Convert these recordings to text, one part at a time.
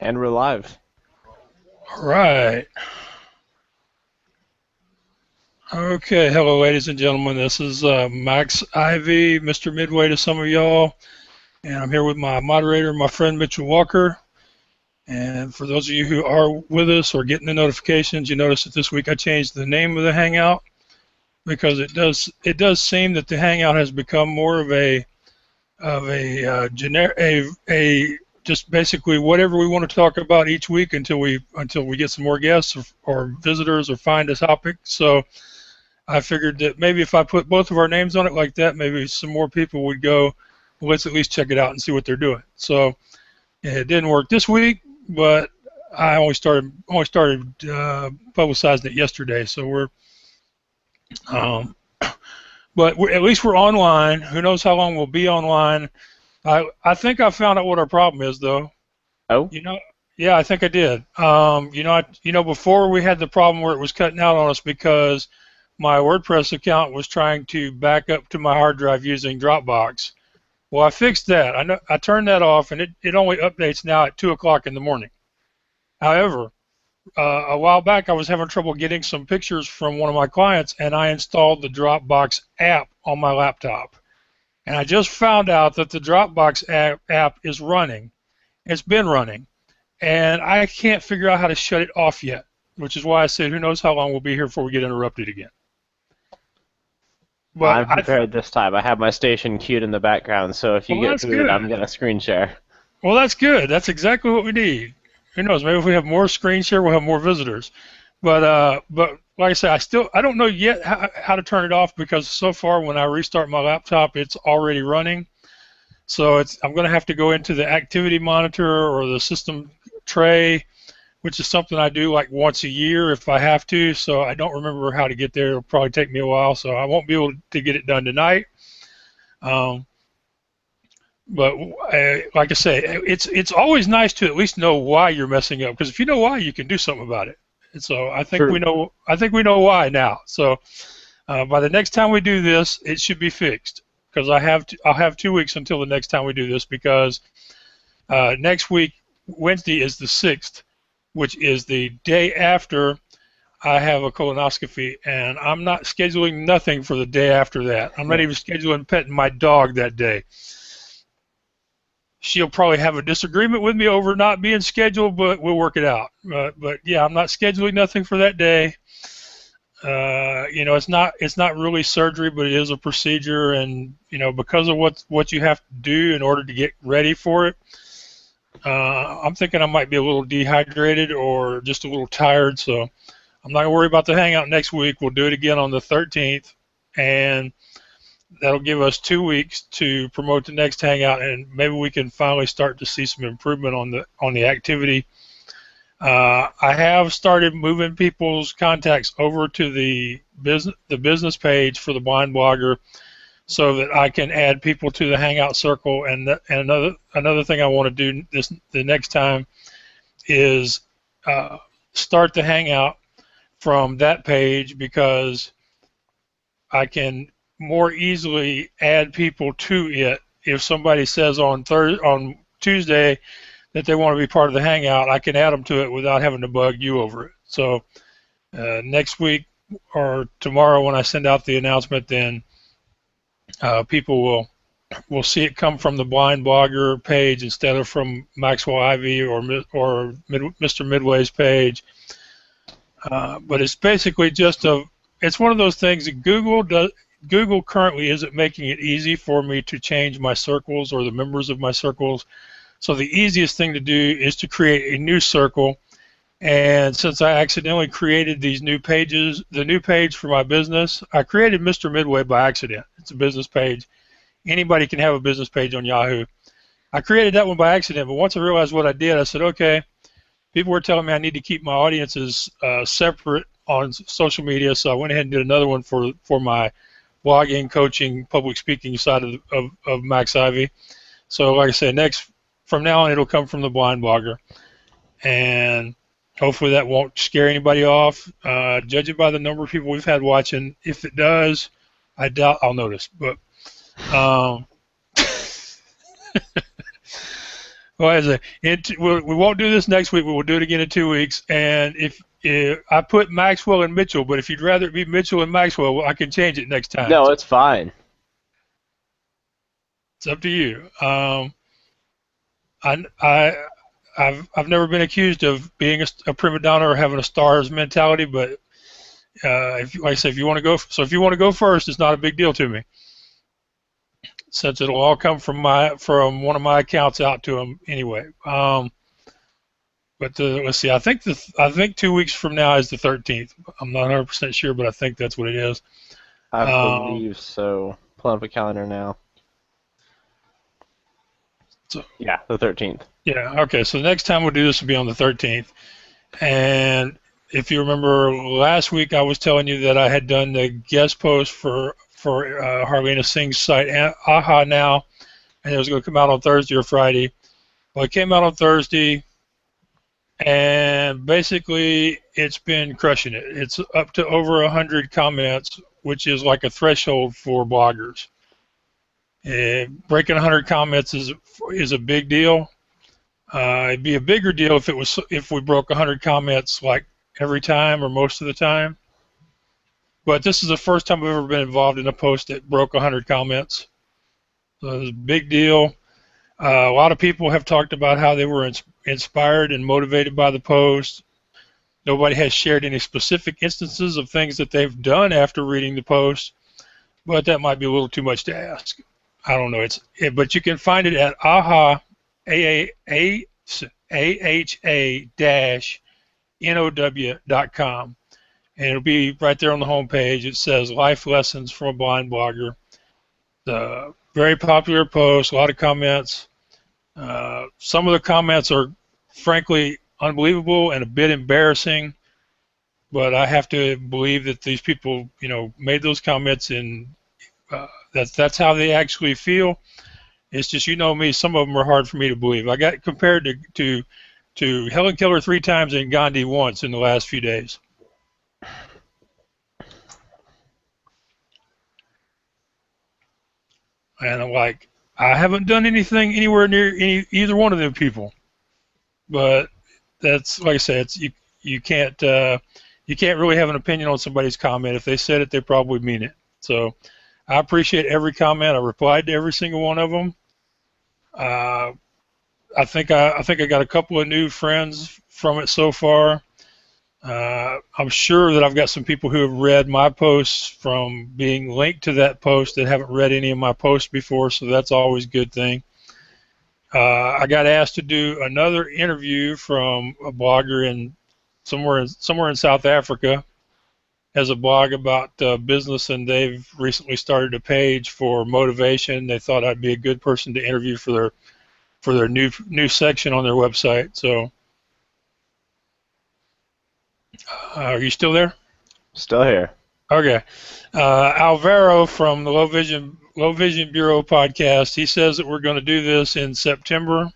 And we're live. All right. Okay. Hello, ladies and gentlemen. This is Max Ivy, Mr. Midway to some of y'all. And I'm here with my moderator, my friend Mitchell Walker. And for those of you who are with us or getting the notifications, you notice that this week I changed the name of the Hangout because it does seem that the Hangout has become more of a just basically whatever we want to talk about each week until we get some more guests or visitors or find a topic. So I figured that maybe if I put both of our names on it like that, maybe some more people would go, well, let's at least check it out and see what they're doing. So it didn't work this week, but I only started publicizing it yesterday. So but at least we're online. Who knows how long we'll be online? I think I found out what our problem is, though. Oh? Yeah, I think I did. Before we had the problem where it was cutting out on us because my WordPress account was trying to back up to my hard drive using Dropbox. Well, I fixed that. I turned that off, and it only updates now at 2 o'clock in the morning. However, a while back I was having trouble getting some pictures from one of my clients, and I installed the Dropbox app on my laptop. And I just found out that the Dropbox app is running. It's been running. And I can't figure out how to shut it off yet, which is why I said who knows how long we'll be here before we get interrupted again. But I'm prepared this time. I have my station queued in the background, so if you get to it, I'm going to screen share. Well, that's good. That's exactly what we need. Who knows? Maybe if we have more screen share, we'll have more visitors. But like I said, I don't know yet how to turn it off because so far when I restart my laptop, it's already running. So I'm going to have to go into the activity monitor or the system tray, which is something I do like once a year if I have to. So I don't remember how to get there. It'll probably take me a while, so I won't be able to get it done tonight. But like I say, it's always nice to at least know why you're messing up, because if you know why, you can do something about it. And so I think we know why now. So by the next time we do this, it should be fixed, because I'll have 2 weeks until the next time we do this, because next week Wednesday is the 6th, which is the day after I have a colonoscopy, and I'm not scheduling nothing for the day after that. I'm not even scheduling petting my dog that day. She'll probably have a disagreement with me over not being scheduled, but we'll work it out. But yeah, I'm not scheduling nothing for that day. It's not really surgery, but it is a procedure, and because of what you have to do in order to get ready for it, I'm thinking I might be a little dehydrated or just a little tired. So I'm not gonna worry about the hangout next week. We'll do it again on the 13th, and that'll give us 2 weeks to promote the next hangout, and maybe we can finally start to see some improvement on the activity. I have started moving people's contacts over to the business page for the blind blogger, so that I can add people to the hangout circle. And another thing I want to do the next time is start the hangout from that page, because I can more easily add people to it. If somebody says on Tuesday that they want to be part of the hangout, I can add them to it without having to bug you over it. So next week or tomorrow when I send out the announcement, then people will see it come from the blind blogger page instead of from Maxwell Ivy or Mr. Midway's page. But it's basically it's one of those things that Google currently isn't making it easy for me to change my circles or the members of my circles. So the easiest thing to do is to create a new circle. And since I accidentally created these new pages, the new page for my business, I created Mr. Midway by accident. It's a business page. Anybody can have a business page on Yahoo. I created that one by accident, but once I realized what I did, I said, okay, people were telling me I need to keep my audiences separate on social media, so I went ahead and did another one for my blogging, coaching, public speaking side of Max Ivy. So like I said, from now on, it'll come from the blind blogger. And hopefully that won't scare anybody off. Judging by the number of people we've had watching, if it does, I doubt I'll notice. But Well, we won't do this next week, but we'll do it again in 2 weeks. And if I put Maxwell and Mitchell, but if you'd rather it be Mitchell and Maxwell, well, I can change it next time. No, it's fine. It's up to you. I've never been accused of being a prima donna or having a stars mentality, but like I said, if you want to go first, it's not a big deal to me, since it'll all come from one of my accounts out to them anyway. But let's see. I think 2 weeks from now is the 13th. I'm not 100% sure, but I think that's what it is. I believe so. Pull up a calendar now. So, yeah, the 13th. Yeah. Okay. So the next time we'll do this will be on the 13th. And if you remember last week, I was telling you that I had done the guest post for Harlena Singh's site, Aha Now, and it was going to come out on Thursday or Friday. Well, it came out on Thursday, and basically it's been crushing it. It's up to over 100 comments, which is like a threshold for bloggers. Breaking 100 comments is a big deal. It'd be a bigger deal if we broke 100 comments like every time or most of the time. But this is the first time I've ever been involved in a post that broke 100 comments. So it's a big deal. A lot of people have talked about how they were inspired and motivated by the post. Nobody has shared any specific instances of things that they've done after reading the post, but that might be a little too much to ask. I don't know. But you can find it at aha-now.com. And it'll be right there on the home page. It says Life Lessons from a Blind Blogger. The very popular post, a lot of comments. Some of the comments are frankly unbelievable and a bit embarrassing, but I have to believe that these people, made those comments, and that's how they actually feel. It's just, me, some of them are hard for me to believe. I got compared to Helen Keller 3 times and Gandhi once in the last few days. And I'm like, I haven't done anything anywhere near either one of them people. But that's, like I said, you can't really have an opinion on somebody's comment. If they said it, they probably mean it. So I appreciate every comment. I replied to every single one of them. I think I got a couple of new friends from it so far. I'm sure that I've got some people who have read my posts from being linked to that post that haven't read any of my posts before, so that's always a good thing. I got asked to do another interview from a blogger somewhere in South Africa, has a blog about business, and they've recently started a page for motivation. They thought I'd be a good person to interview for their new section on their website. So, are you still there? Still here. Okay. Alvaro from the Low Vision Bureau podcast, he says that we're going to do this in September.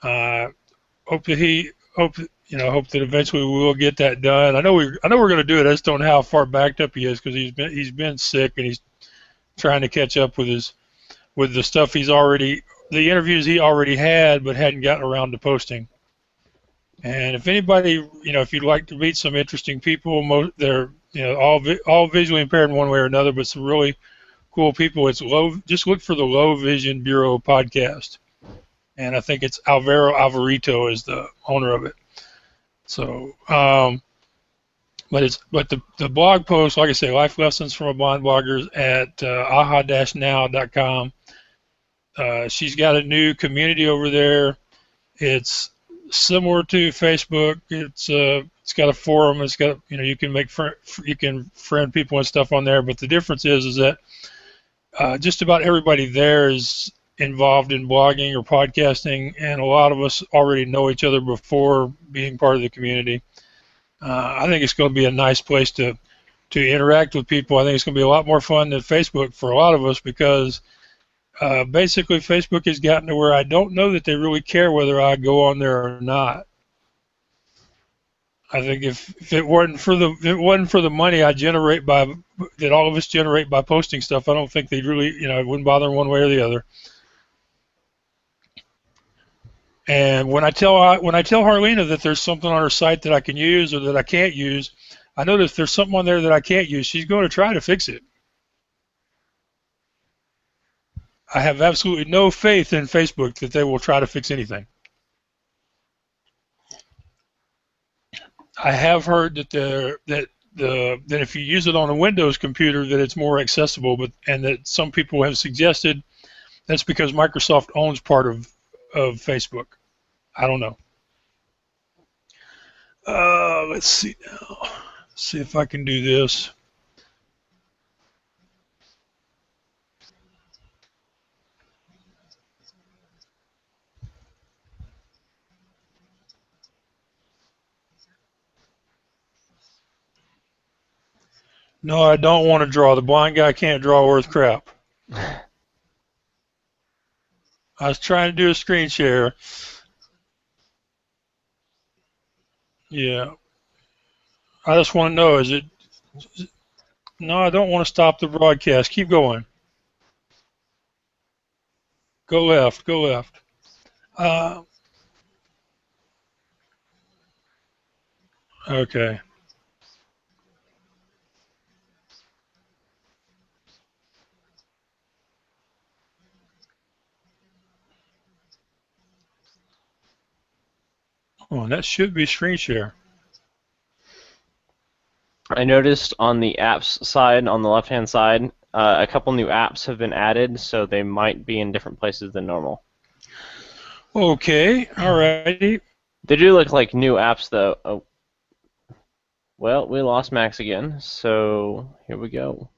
Hope that eventually we will get that done. I know we're going to do it. I just don't know how far backed up he is, because he's been sick and he's trying to catch up with the stuff the interviews he already had but hadn't gotten around to posting. And if anybody, if you'd like to meet some interesting people, they're all visually impaired in one way or another, but some really cool people. Just look for the Low Vision Bureau podcast, and I think it's Alvarito is the owner of it. So, but the blog post, like I say, Life Lessons from a Blind Blogger at aha-now.com. She's got a new community over there. It's similar to Facebook. It's got a forum. It's got you can friend people and stuff on there. But the difference is that just about everybody there is involved in blogging or podcasting, and a lot of us already know each other before being part of the community. I think it's going to be a nice place to interact with people. I think it's going to be a lot more fun than Facebook for a lot of us, because basically Facebook has gotten to where I don't know that they really care whether I go on there or not. I think if it wasn't for the money that all of us generate by posting stuff, I don't think they'd really, it wouldn't bother them one way or the other. And when I tell Harlena that there's something on her site that I can use or that I can't use, I know that if there's something on there that I can't use, she's going to try to fix it. I have absolutely no faith in Facebook that they will try to fix anything. I have heard that if you use it on a Windows computer, that it's more accessible, and that some people have suggested that's because Microsoft owns part of Facebook. I don't know. Let's see now. See if I can do this. No, I don't want to draw. The blind guy can't draw worth crap. I was trying to do a screen share. Yeah. I just want to know, is it... No, I don't want to stop the broadcast. Keep going. Go left. Go left. Uh, okay. Oh, that should be screen share. I noticed on the apps side, on the left-hand side, a couple new apps have been added, so they might be in different places than normal. Okay, alrighty. They do look like new apps, though. Oh, well, we lost Max again, so here we go.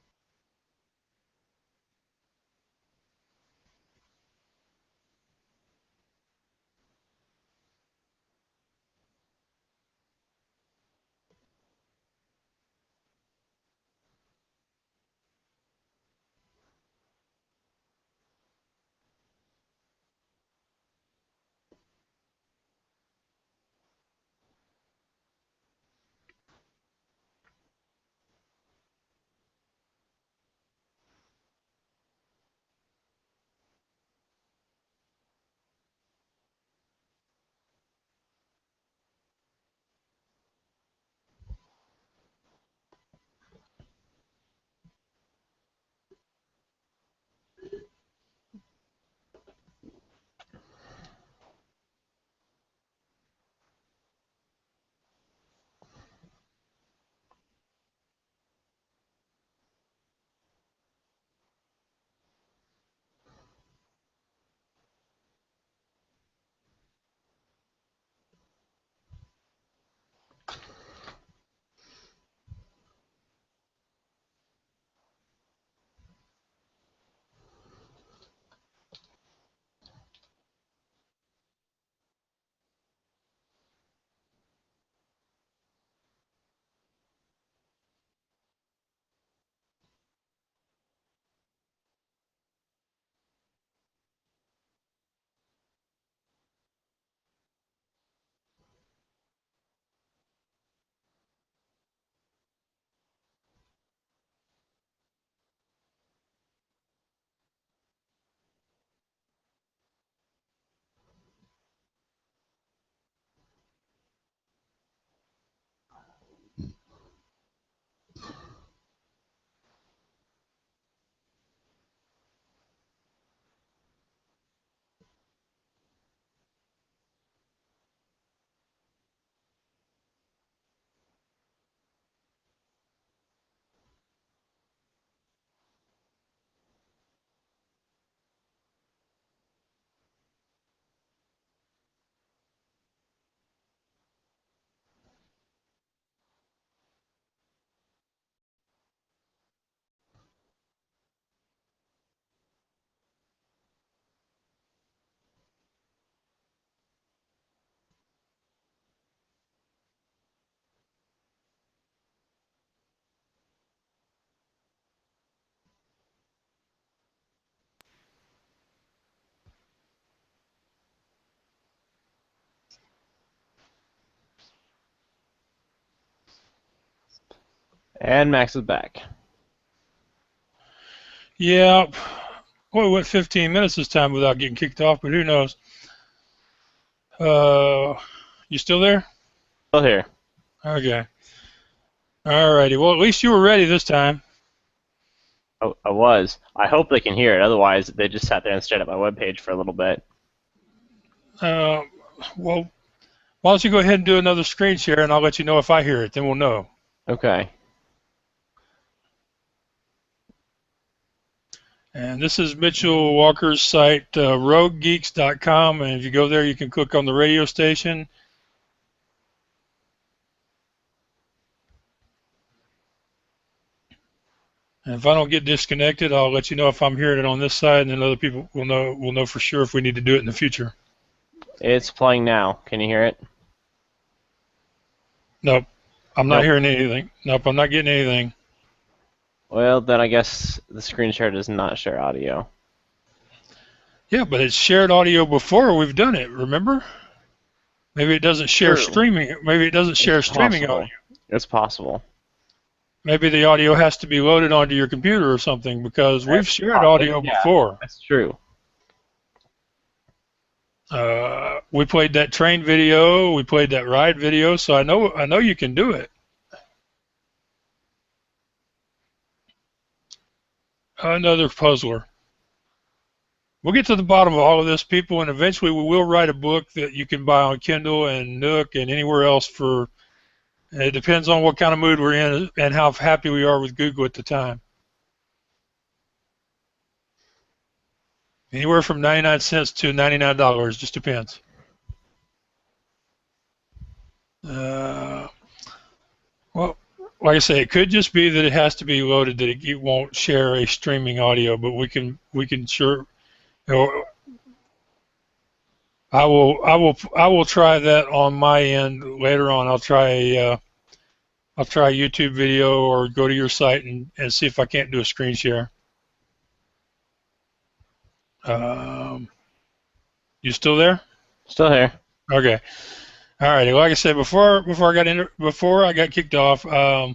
And Max is back. Yeah. Well, we went 15 minutes this time without getting kicked off, but who knows? You still there? Still here. Okay. Alrighty. Well, at least you were ready this time. I was. I hope they can hear it. Otherwise, they just sat there and stared at my webpage for a little bit. Uh, well, why don't you go ahead and do another screen share, and I'll let you know if I hear it. Then we'll know. Okay. And this is Mitchell Walker's site, roguegeeks.com, and if you go there, you can click on the radio station. And if I don't get disconnected, I'll let you know if I'm hearing it on this side, and then other people will know for sure if we need to do it in the future. It's playing now. Can you hear it? Nope, I'm not Nope. hearing anything. Nope, I'm not getting anything. Well, then I guess the screen share does not share audio. Yeah, but it's shared audio before we've done it. Remember? Maybe it doesn't share True. streaming. Maybe it doesn't share It's streaming possible. audio. It's possible. Maybe the audio has to be loaded onto your computer or something because we've That's shared probably- audio yeah, before. That's true. We played that train video. We played that ride video. So I know you can do it. Another puzzler. We'll get to the bottom of all of this, people, and eventually we will write a book that you can buy on Kindle and Nook and anywhere else for. It depends on what kind of mood we're in and how happy we are with Google at the time. Anywhere from 99 cents to $99, just depends. Well, like I say, it could just be that it has to be loaded, that it won't share a streaming audio, but we can sure. You know, I will try that on my end later on. I'll try a YouTube video or go to your site and see if I can't do a screen share. You still there? Still here. Okay. All right. Like I said, before I got kicked off, I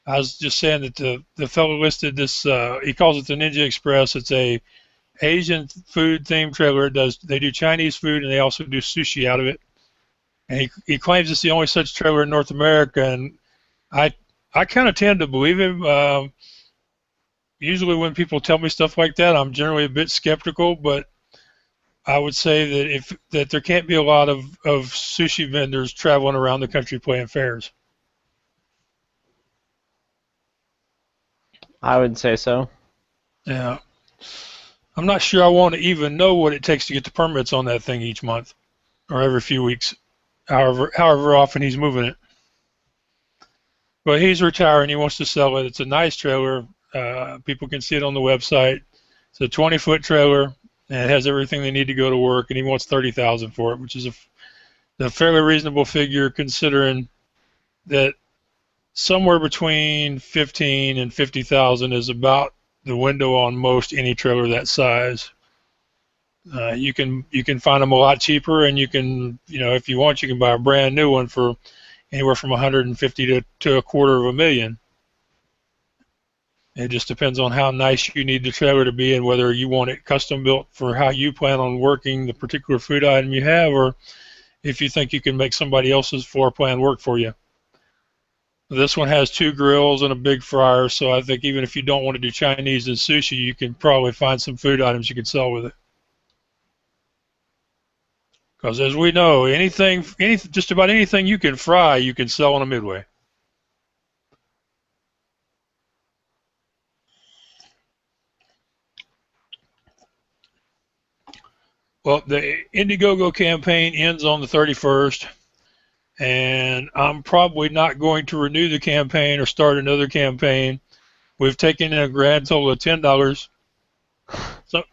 was just saying that the fellow listed this. He calls it the Ninja Express. It's a Asian food themed trailer. They do Chinese food and they also do sushi out of it. And he claims it's the only such trailer in North America. And I kind of tend to believe him. Usually when people tell me stuff like that, I'm generally a bit skeptical, but I would say that there can't be a lot of sushi vendors traveling around the country playing fairs. I would say so. Yeah. I'm not sure I want to even know what it takes to get the permits on that thing each month or every few weeks, however often he's moving it. But he's retiring. He wants to sell it. It's a nice trailer. People can see it on the website. It's a 20-foot trailer, and it has everything they need to go to work, and he wants $30,000 for it, which is a fairly reasonable figure considering that somewhere between $15,000 and $50,000 is about the window on most any trailer that size. You can find them a lot cheaper, and you can, if you want, you can buy a brand new one for anywhere from $150,000 to $250,000. It just depends on how nice you need the trailer to be and whether you want it custom built for how you plan on working the particular food item you have, or if you think you can make somebody else's floor plan work for you. This one has 2 grills and a big fryer, so I think even if you don't want to do Chinese and sushi, you can probably find some food items you can sell with it. Because as we know, just about anything you can fry, you can sell on a Midway. Well, the Indiegogo campaign ends on the 31st, and I'm probably not going to renew the campaign or start another campaign. We've taken in a grand total of $10. So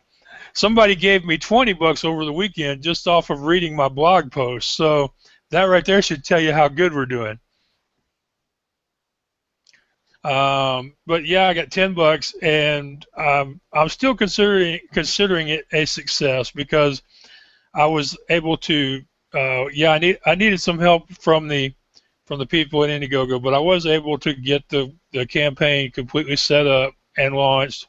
somebody gave me $20 over the weekend just off of reading my blog post. So that right there should tell you how good we're doing. But yeah, I got $10, and I'm still considering it a success because I was able to. I needed some help from the people at Indiegogo, but I was able to get the campaign completely set up and launched.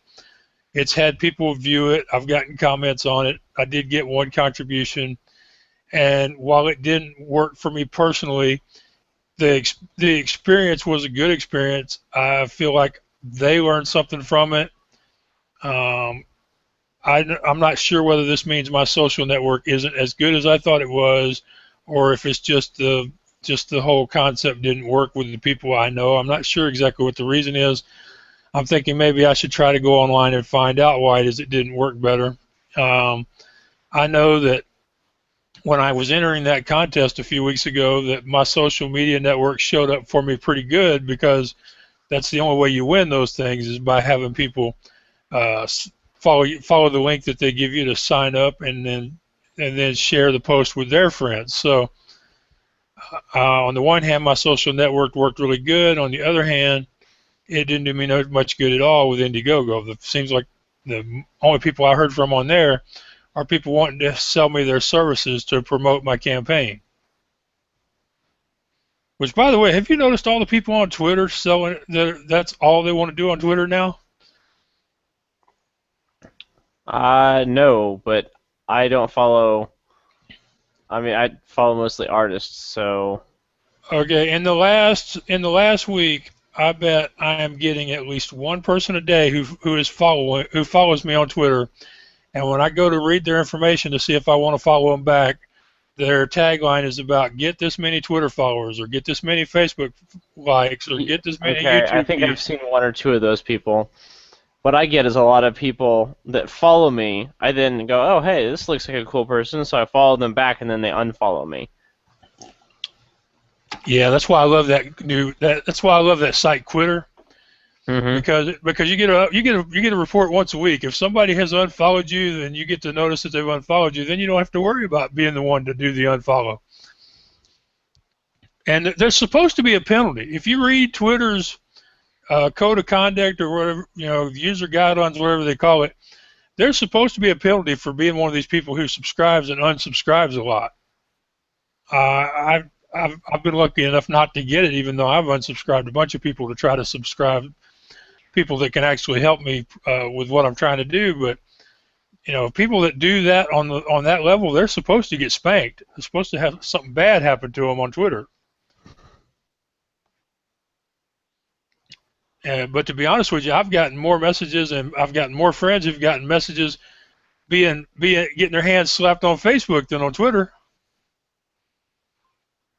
It's had people view it. I've gotten comments on it. I did get one contribution, And while it didn't work for me personally, the experience was a good experience. I feel like they learned something from it. Um, I'm not sure whether this means my social network isn't as good as I thought it was, or if it's just the whole concept didn't work with the people I know. I'm not sure exactly what the reason is. I'm thinking maybe I should try to go online and find out why it is it didn't work better. Um, I know that when I was entering that contest a few weeks ago, that my social media network showed up for me pretty good, because that's the only way you win those things is by having people uh, follow the link that they give you to sign up, and then share the post with their friends. So on the one hand, my social network worked really good. On the other hand, it didn't do me much good at all with Indiegogo. It seems like the only people I heard from on there are people wanting to sell me their services to promote my campaign. Which, by the way, have you noticed all the people on Twitter selling? That's all they want to do on Twitter now. No, but I don't follow. I mean, I follow mostly artists, so Okay, in the last week, I bet I am getting at least one person a day who follows me on Twitter, and when I go to read their information to see if I want to follow them back, their tagline is about get this many Twitter followers, or get this many Facebook likes, or get this many okay. I YouTube think I've views. seen one or two of those people. What I get is a lot of people that follow me. I then go, oh, hey, this looks like a cool person, so I follow them back, and then they unfollow me. Yeah, that's why I love that's why I love that site Quitter, Hmm. because you get a report once a week. If somebody has unfollowed you, then you get to notice that they've unfollowed you. Then you don't have to worry about being the one to do the unfollow. And there's supposed to be a penalty. If you read Twitter's code of conduct, or whatever, user guidelines, whatever they call it, there's supposed to be a penalty for being one of these people who subscribes and unsubscribes a lot. I've been lucky enough not to get it, even though I've unsubscribed a bunch of people to try to subscribe people that can actually help me with what I'm trying to do. But people that do that on that level, they're supposed to get spanked. They're supposed to have something bad happen to them on Twitter. But to be honest with you, I've gotten more messages, and I've gotten more friends who've gotten messages getting their hands slapped on Facebook than on Twitter.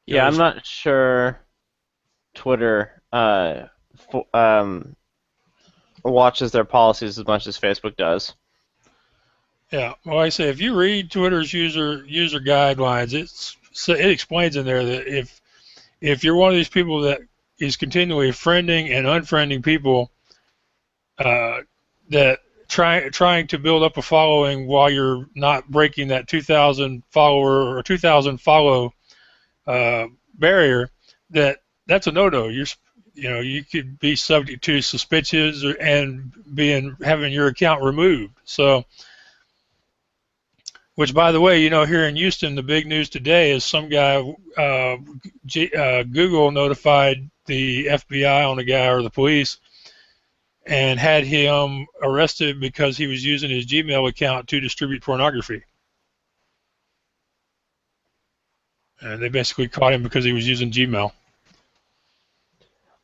Yeah, I'm not sure Twitter watches their policies as much as Facebook does. Yeah, well, I say if you read Twitter's user guidelines, it explains in there that if you're one of these people that is continually friending and unfriending people, that trying to build up a following while you're not breaking that 2,000 follower or 2,000 follow barrier, that's a no-no. You could be subject to suspicions and having your account removed. So, which, by the way, here in Houston, the big news today is some guy, Google notified the FBI on a guy, or the police, and had him arrested because he was using his Gmail account to distribute pornography. And they basically caught him because he was using Gmail.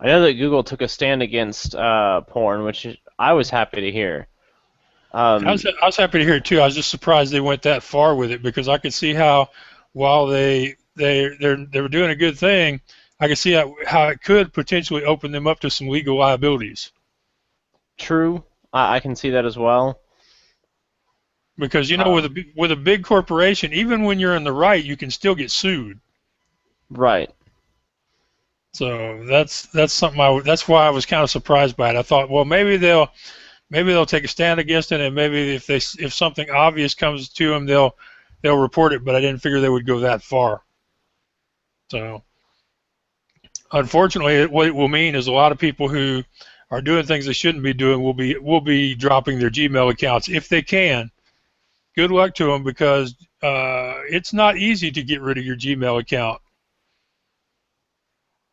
I know that Google took a stand against porn, which I was happy to hear. I was happy to hear it too. I was just surprised they went that far with it, because I could see how, while they were doing a good thing, I could see how it could potentially open them up to some legal liabilities. True, I can see that as well. Because with a big corporation, even when you're in the right, you can still get sued. Right. So that's something that's why I was kind of surprised by it. I thought, well, maybe they'll take a stand against it, and maybe if something obvious comes to them, they'll report it. But I didn't figure they would go that far. So, unfortunately, what it will mean is a lot of people who are doing things they shouldn't be doing will be dropping their Gmail accounts if they can. Good luck to them, because it's not easy to get rid of your Gmail account.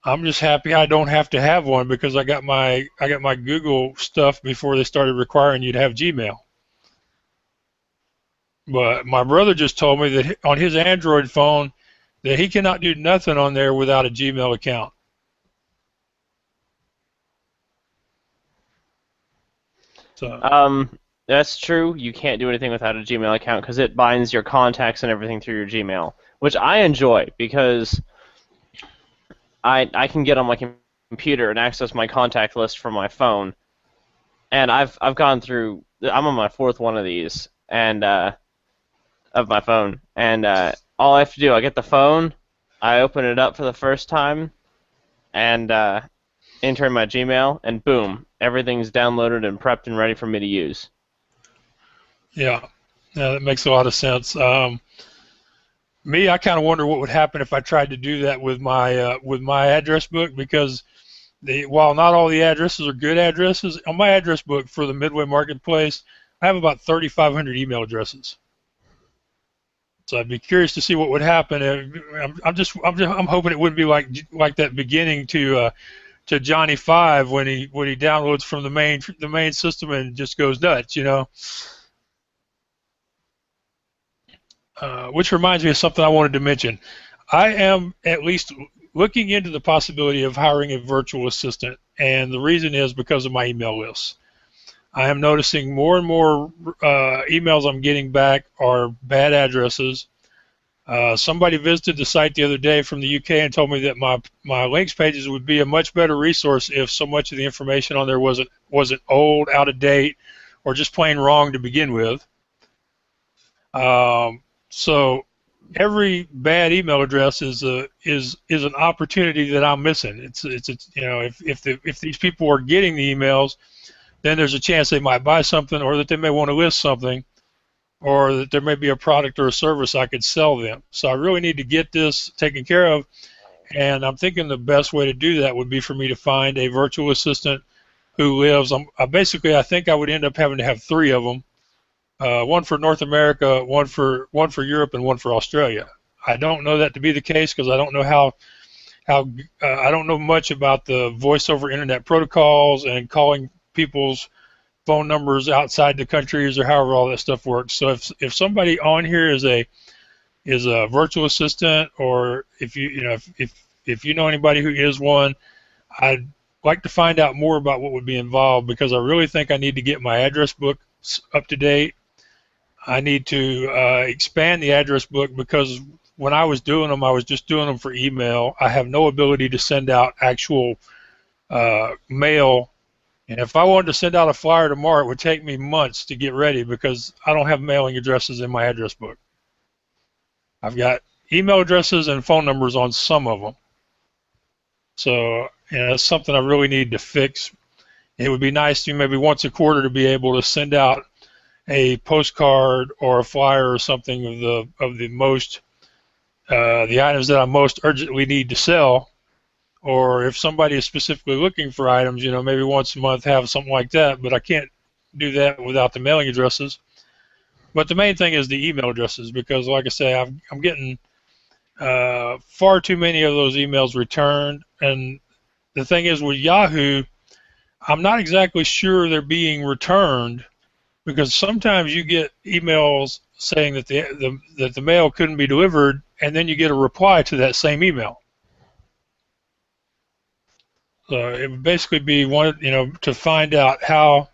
I'm just happy I don't have to have one, because I got my Google stuff before they started requiring you to have Gmail. But my brother just told me that on his Android phone that he cannot do nothing on there without a Gmail account. So That's true. You can't do anything without a Gmail account because it binds your contacts and everything through your Gmail, which I enjoy because I can get on my computer and access my contact list from my phone. And I've gone through. I'm on my fourth one of these, and of my phone, and all I have to do, I get the phone, I open it up for the first time, and enter in my Gmail, and boom, everything's downloaded and prepped and ready for me to use. yeah, yeah, that makes a lot of sense. Me, I kind of wonder what would happen if I tried to do that with my address book because while not all the addresses are good addresses, on my address book for the Midway Marketplace, I have about 3,500 email addresses. So I'd be curious to see what would happen. I'm hoping it wouldn't be like that beginning to Johnny Five when he downloads from the main system and just goes nuts, you know. Which reminds me of something I wanted to mention. I am at least looking into the possibility of hiring a virtual assistant, and the reason is because of my email lists. I am noticing more and more emails I'm getting back are bad addresses. Somebody visited the site the other day from the UK and told me that my links pages would be a much better resource if so much of the information on there wasn't old, out of date, or just plain wrong to begin with. So every bad email address is an opportunity that I'm missing. It's you know if these people are getting the emails, then there's a chance they might buy something or that they may want to list something or that there may be a product or a service I could sell them. So I really need to get this taken care of. And I'm thinking the best way to do that would be for me to find a virtual assistant who lives. I think I would end up having to have three of them, one for North America, one for Europe, and one for Australia. I don't know that to be the case because I don't know how I don't know much about the voice over internet protocols and calling people's phone numbers outside the countries or however all that stuff works. So if somebody on here is a virtual assistant or if you know anybody who is one, I'd like to find out more about what would be involved because I really think I need to get my address book up to date. I need to expand the address book because when I was doing them, I was just doing them for email. I have no ability to send out actual mail. And if I wanted to send out a flyer tomorrow, it would take me months to get ready because I don't have mailing addresses in my address book. I've got email addresses and phone numbers on some of them. So, that's something I really need to fix. It would be nice to maybe once a quarter to be able to send out a postcard or a flyer or something of the items that I most urgently need to sell. Or if somebody is specifically looking for items, maybe once a month have something like that. But I can't do that without the mailing addresses. But the main thing is the email addresses because, like I say, I'm getting far too many of those emails returned. And the thing is with Yahoo, I'm not exactly sure they're being returned because sometimes you get emails saying that the mail couldn't be delivered, and then you get a reply to that same email. So it would basically be one, to find out how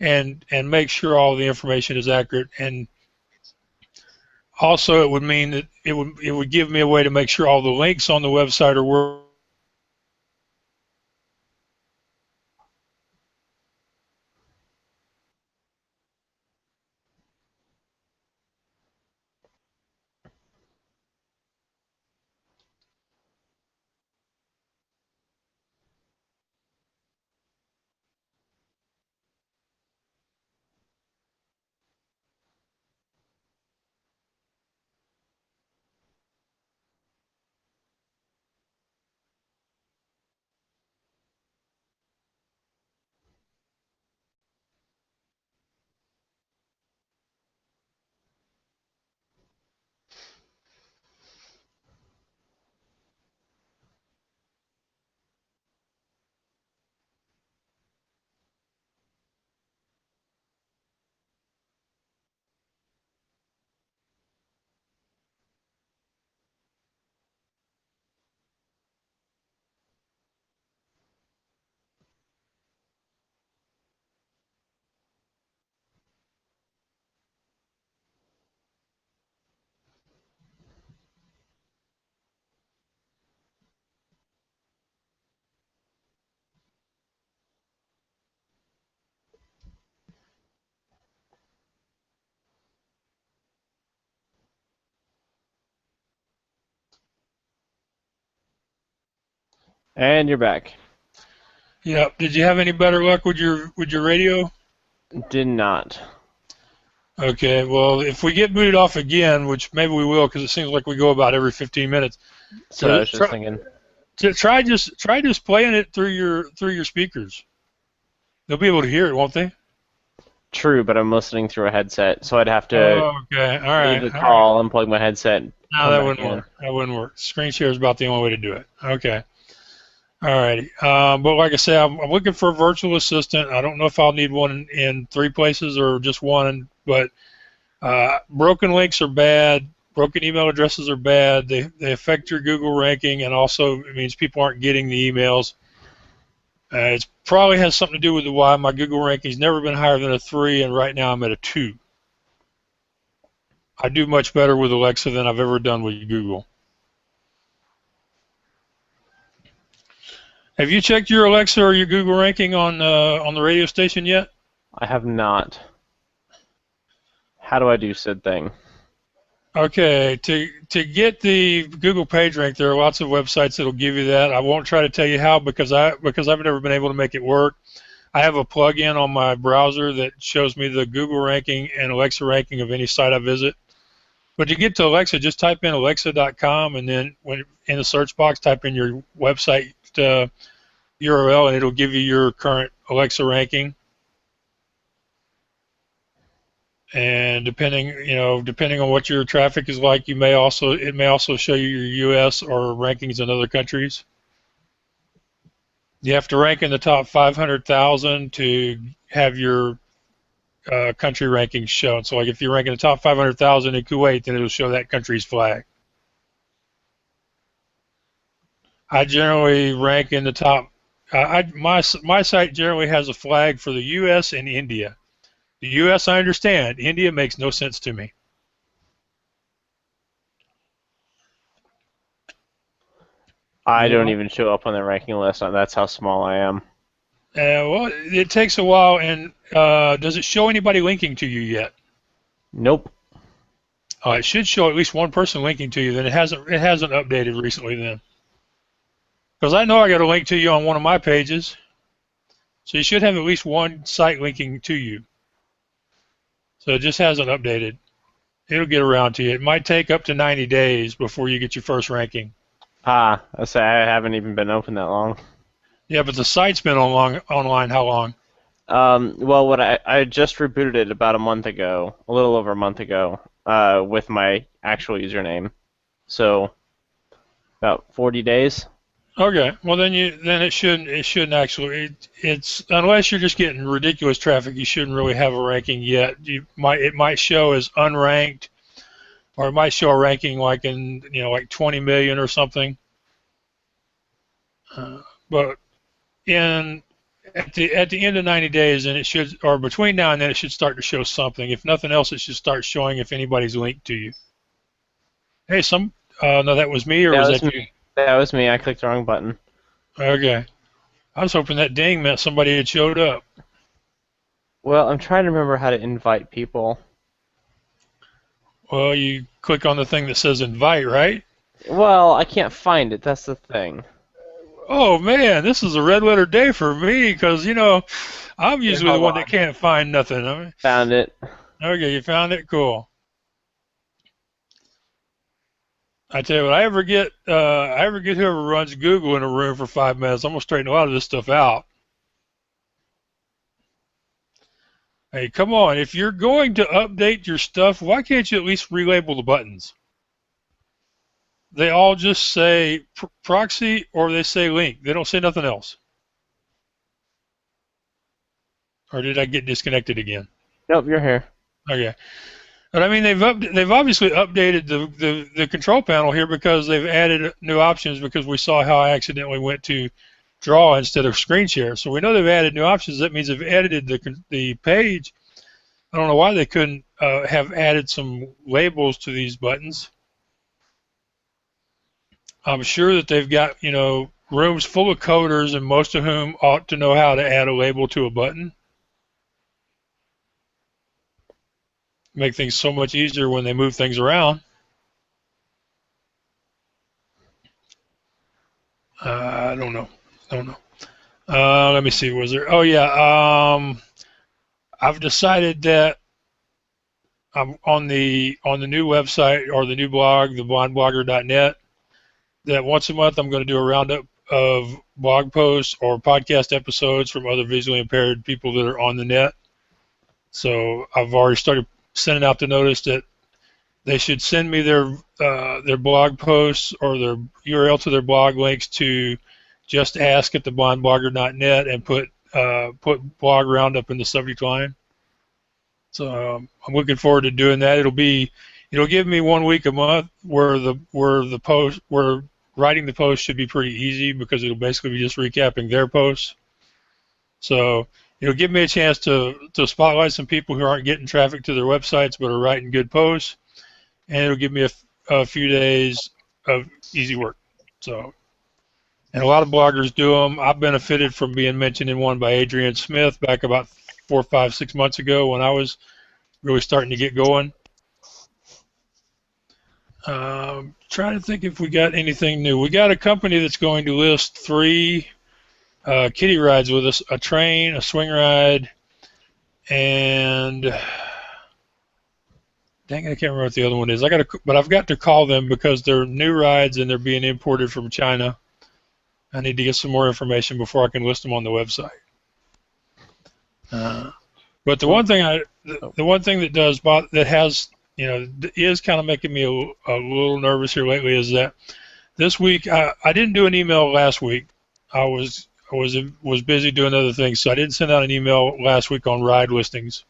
and make sure all the information is accurate. And also, it would mean that it would give me a way to make sure all the links on the website are working. And you're back. Yep. Did you have any better luck with your radio? Did not. Okay. Well, if we get booted off again, which maybe we will, because it seems like we go about every 15 minutes. That's what I To was just thinking. try just playing it through your speakers. They'll be able to hear it, won't they? True, but I'm listening through a headset, so I'd have to Oh, okay. All leave right. the All right. call, unplug my headset, and No, come that back wouldn't in. work. That wouldn't work. Screen share is about the only way to do it. Okay. All righty. But like I say, I'm looking for a virtual assistant. I don't know if I'll need one in 3 places or just one, but broken links are bad. Broken email addresses are bad. They affect your Google ranking, and also it means people aren't getting the emails. It probably has something to do with why my Google ranking's never been higher than a 3, and right now I'm at a 2. I do much better with Alexa than I've ever done with Google. Have you checked your Alexa or your Google ranking on the radio station yet? I have not. How do I do said thing? Okay, to get the Google page rank, there are lots of websites that'll give you that. I won't try to tell you how because I've never been able to make it work. I have a plug-in on my browser that shows me the Google ranking and Alexa ranking of any site I visit. But to get to Alexa, just type in alexa.com, and then when in the search box, type in your website URL, and it'll give you your current Alexa ranking. And depending on what your traffic is like, it may also show you your U.S. or rankings in other countries. You have to rank in the top 500,000 to have your country rankings shown. So, like if you rank in the top 500,000 in Kuwait, then it'll show that country's flag. I generally rank in the top. My site generally has a flag for the U.S. and India. The U.S. I understand. India makes no sense to me. I You don't know? even show up on the ranking list. That's how small I am. Well, it takes a while. And does it show anybody linking to you yet? Nope. It should show at least one person linking to you. Then it hasn't updated recently. Then, because I know I got a link to you on one of my pages, so you should have at least one site linking to you. So it just hasn't updated. It'll get around to you. It might take up to 90 days before you get your first ranking. I say I haven't even been open that long. Yeah, but the site's been online how long? Well, what I just rebooted it about a month ago, a little over a month ago, with my actual username. So about 40 days. Okay, well then it shouldn't actually it's unless you're just getting ridiculous traffic, you shouldn't really have a ranking yet. It might show as unranked, or it might show a ranking like in like 20 million or something. But in at the end of 90 days, and it should, or between now and then, it should start to show something. If nothing else, it should start showing if anybody's linked to you. Hey, no, that was me, or That was was that me. you? That was me. I clicked the wrong button. Okay. I was hoping that ding meant somebody had showed up. Well, I'm trying to remember how to invite people. Well, you click on the thing that says invite, right? Well, I can't find it. That's the thing. Oh man, this is a red letter day for me because I'm Here, usually the hold one on. that can't find nothing. Found it. Okay, you found it. Cool. I tell you what, I ever get whoever runs Google in a room for 5 minutes, I'm gonna straighten a lot of this stuff out. Hey, come on! If you're going to update your stuff, why can't you at least relabel the buttons? They all just say proxy or they say link. They don't say nothing else. Or did I get disconnected again? Nope, you're here. Okay. But I mean, they've obviously updated the control panel here because they've added new options because we saw how I accidentally went to draw instead of screen share. So we know they've added new options. That means they've edited the page. I don't know why they couldn't have added some labels to these buttons. I'm sure that they've got rooms full of coders, and most of whom ought to know how to add a label to a button. Make things so much easier when they move things around. I don't know. Don't know. Let me see. Was there? Oh yeah. I've decided that I'm on the new website or the new blog, theblindblogger.net. That once a month I'm going to do a roundup of blog posts or podcast episodes from other visually impaired people that are on the net. So I've already started sending out the notice that they should send me their blog posts or their URL to their blog links to just ask at theblindblogger.net and put blog roundup in the subject line. So I'm looking forward to doing that. It'll give me 1 week a month where writing the post should be pretty easy because it'll basically be just recapping their posts. So it'll give me a chance to spotlight some people who aren't getting traffic to their websites but are writing good posts, and it'll give me a few days of easy work. So, and a lot of bloggers do them. I've benefited from being mentioned in one by Adrian Smith back about 4, 5, 6 months ago when I was really starting to get going. Trying to think if we got anything new. We got a company that's going to list 3 kiddie rides with us: a train, a swing ride, and dang it, I can't remember what the other one is. But I've got to call them because they're new rides and they're being imported from China. I need to get some more information before I can list them on the website. But the one thing that is kind of making me a little nervous here lately is that this week I didn't do an email last week. I was busy doing other things, so I didn't send out an email last week on ride listings.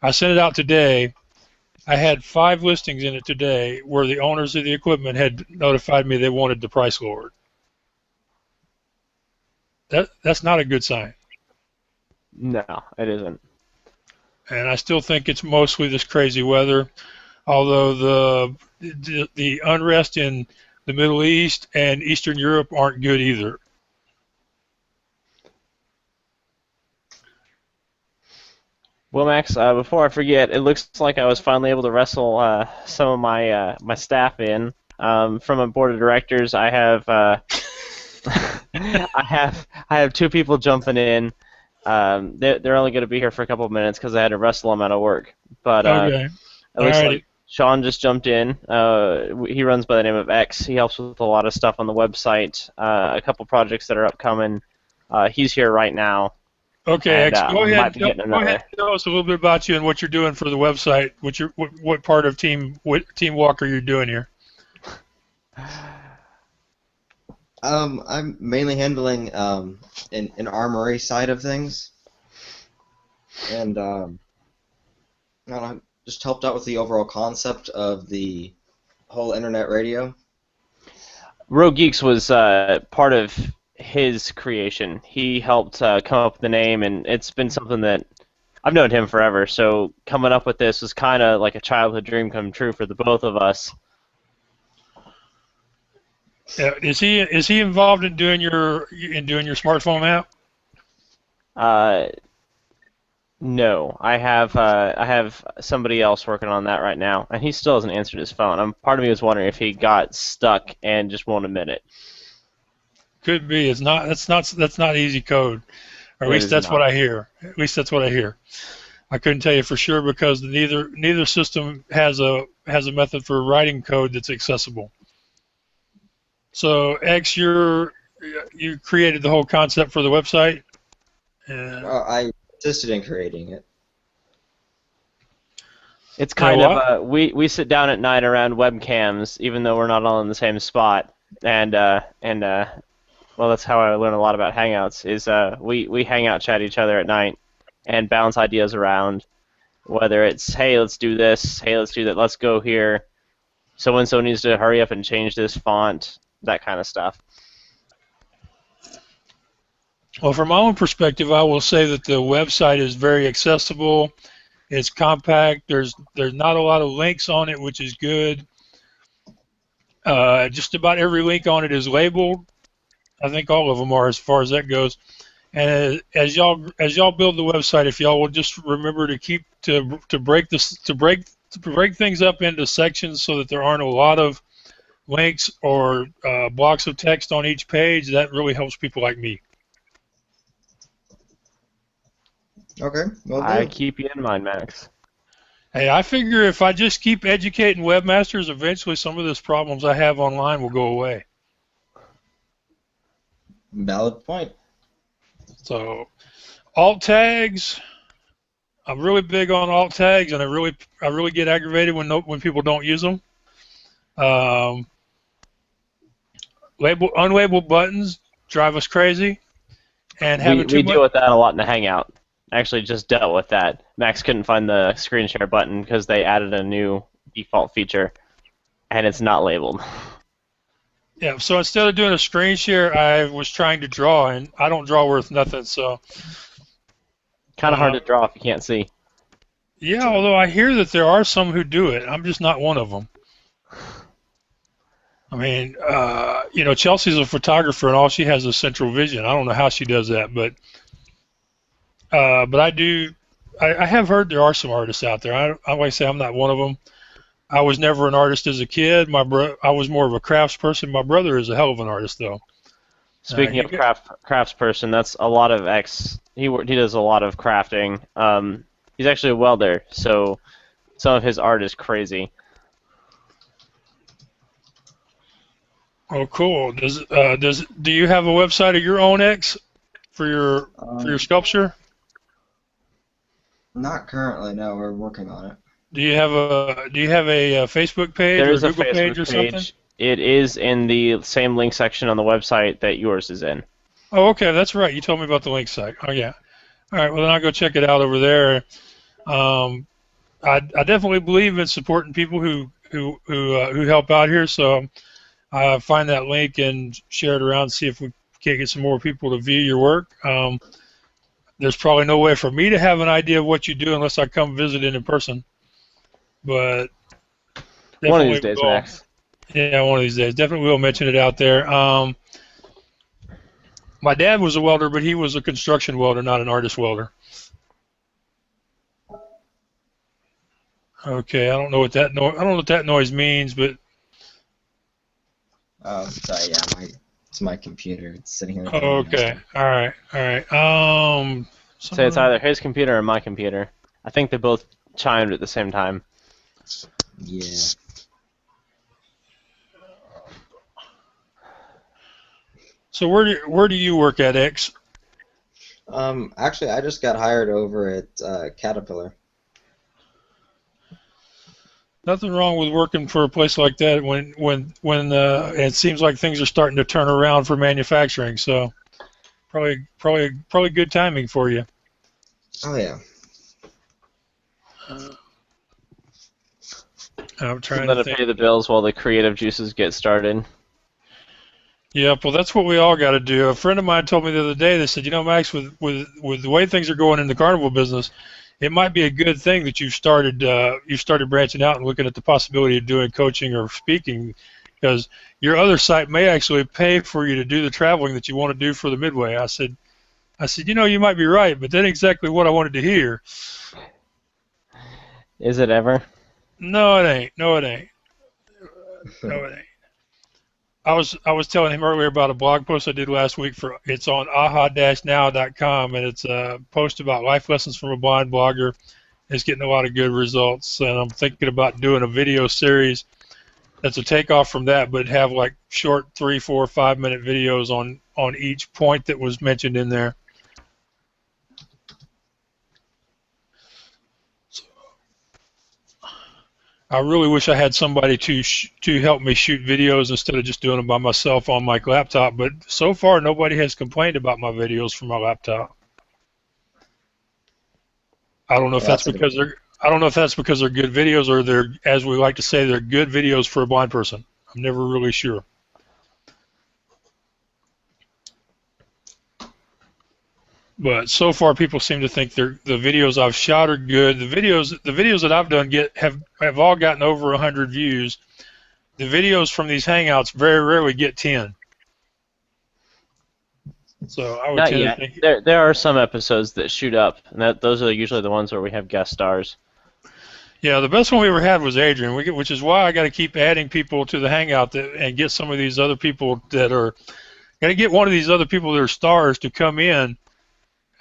I sent it out today. I had 5 listings in it today where the owners of the equipment had notified me they wanted the price lowered. That's not a good sign. No, it isn't. And I still think it's mostly this crazy weather, although the unrest in the Middle East and Eastern Europe aren't good either. Well, Max, before I forget, it looks like I was finally able to wrestle some of my staff in from a board of directors. I have I have 2 people jumping in. They're only going to be here for a couple of minutes because I had to wrestle them out of work. But Okay. it looks like Sean just jumped in. He runs by the name of X. He helps with a lot of stuff on the website, a couple projects that are upcoming. He's here right now. Okay, and, X, go ahead and tell us a little bit about you and what you're doing for the website. What part of Team Walker you're doing here? I'm mainly handling an armory side of things, and I don't know, just helped out with the overall concept of the whole internet radio. Rogue Geeks was part of his creation. He helped come up with the name, and it's been something that I've known him forever. So coming up with this was kind of like a childhood dream come true for the both of us. Is he involved in doing your smartphone app? No, I have somebody else working on that right now, and he still hasn't answered his phone. Part of me was wondering if he got stuck and just won't admit it. Could be. That's not easy code, or at least that's what I hear. At least that's what I hear. I couldn't tell you for sure because neither system has a method for writing code that's accessible. So X, you created the whole concept for the website. I assisted in creating it. It's kind of we sit down at night around webcams, even though we're not all in the same spot, and well, that's how I learn a lot about Hangouts. Is we hang out, chat each other at night, and bounce ideas around. Whether it's hey, let's do this, hey, let's do that, let's go here. So and so needs to hurry up and change this font, that kind of stuff. Well, from my own perspective, I will say that the website is very accessible. It's compact. There's not a lot of links on it, which is good. Just about every link on it is labeled. I think all of them are, as far as that goes. And as y'all build the website, if y'all will just remember to break things up into sections so that there aren't a lot of links or blocks of text on each page, that really helps people like me. Okay, well I do. keep you in mind, Max. Hey, I figure if I just keep educating webmasters, eventually some of those problems I have online will go away. Valid point. So, alt tags, I'm really big on alt tags, and I really get aggravated when people don't use them. Um, unlabeled buttons drive us crazy, and We having too we much. deal with that a lot in the Hangout. Actually, just dealt with that. Max couldn't find the screen share button because they added a new default feature, and it's not labeled. Yeah, so instead of doing a screen share, I was trying to draw, and I don't draw worth nothing. So, Kind of hard to draw if you can't see. yeah, although I hear that there are some who do it, I'm just not one of them. I mean, Chelsea's a photographer, and all she has is central vision. I don't know how she does that, but I do. I have heard there are some artists out there. I like to say I'm not one of them. I was never an artist as a kid. I was more of a crafts person. My brother is a hell of an artist, though. Speaking of craftsperson, that's a lot of He does a lot of crafting. He's actually a welder, so some of his art is crazy. Oh, cool. Do you have a website of your own, X, for your sculpture? Not currently. No, we're working on it. Do you have a Facebook page There or a is a Google Facebook page or something? page. It is in the same link section on the website that yours is in. Oh, okay, that's right. You told me about the link site. Oh, yeah. All right. Well, then I'll go check it out over there. I definitely believe in supporting people who help out here. So find that link and share it around. See if we can't get some more people to view your work. There's probably no way for me to have an idea of what you do unless I come visit it in person. But One of these days, Max. Yeah, one of these days. Definitely will mention it out there. My dad was a welder, but he was a construction welder, not an artist welder. Okay, I don't know what that noise means, but. Oh, sorry. Yeah, it's my computer. It's sitting here. Oh, okay. All right. So it's either his computer or my computer. I think they both chimed at the same time. Yeah. So where do you work at, X? Actually, I just got hired over at Caterpillar. Nothing wrong with working for a place like that when it seems like things are starting to turn around for manufacturing. So probably good timing for you. Oh yeah. I'm trying to pay the bills while the creative juices get started. Yeah, well, that's what we all got to do. A friend of mine told me the other day. They said, Max, with the way things are going in the carnival business, it might be a good thing that you started branching out and looking at the possibility of doing coaching or speaking, because your other site may actually pay for you to do the traveling that you want to do for the Midway. I said, you might be right, but that ain't exactly what I wanted to hear. Is it ever? No, it ain't. No, it ain't. I was telling him earlier about a blog post I did last week it's on aha-now.com, and it's a post about life lessons from a blind blogger. It's getting a lot of good results, and I'm thinking about doing a video series that's a takeoff from that, but have like short 3, 4, 5 minute videos on each point that was mentioned in there. I really wish I had somebody to help me shoot videos instead of just doing them by myself on my laptop. But so far, nobody has complained about my videos from my laptop. I don't know if that's because they're good videos or they're, as we like to say, they're good videos for a blind person. I'm never really sure. But so far, people seem to think the videos I've shot are good. The videos that I've done have all gotten over 100 views. The videos from these Hangouts very rarely get 10. So I would tend to think there are some episodes that shoot up, and those are usually the ones where we have guest stars. Yeah, the best one we ever had was Adrian, which is why I got to keep adding people to the Hangout and get some of these other people that are. Got to get one of these other people that are stars to come in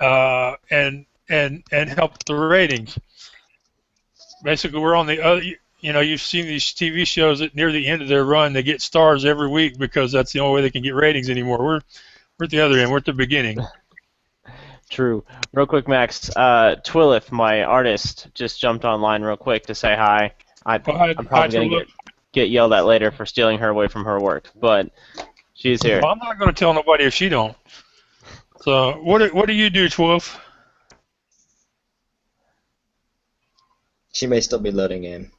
and help the ratings. Basically, we're on the other. You know, you've seen these TV shows that near the end of their run, they get stars every week because that's the only way they can get ratings anymore. We're at the other end. We're at the beginning. True. Real quick, Max. Twilith, my artist, just jumped online real quick to say hi. I'm probably going to get yelled at later for stealing her away from her work, but she's here. Well, I'm not going to tell nobody if she don't. So what do you do, Twilith? She may still be loading in.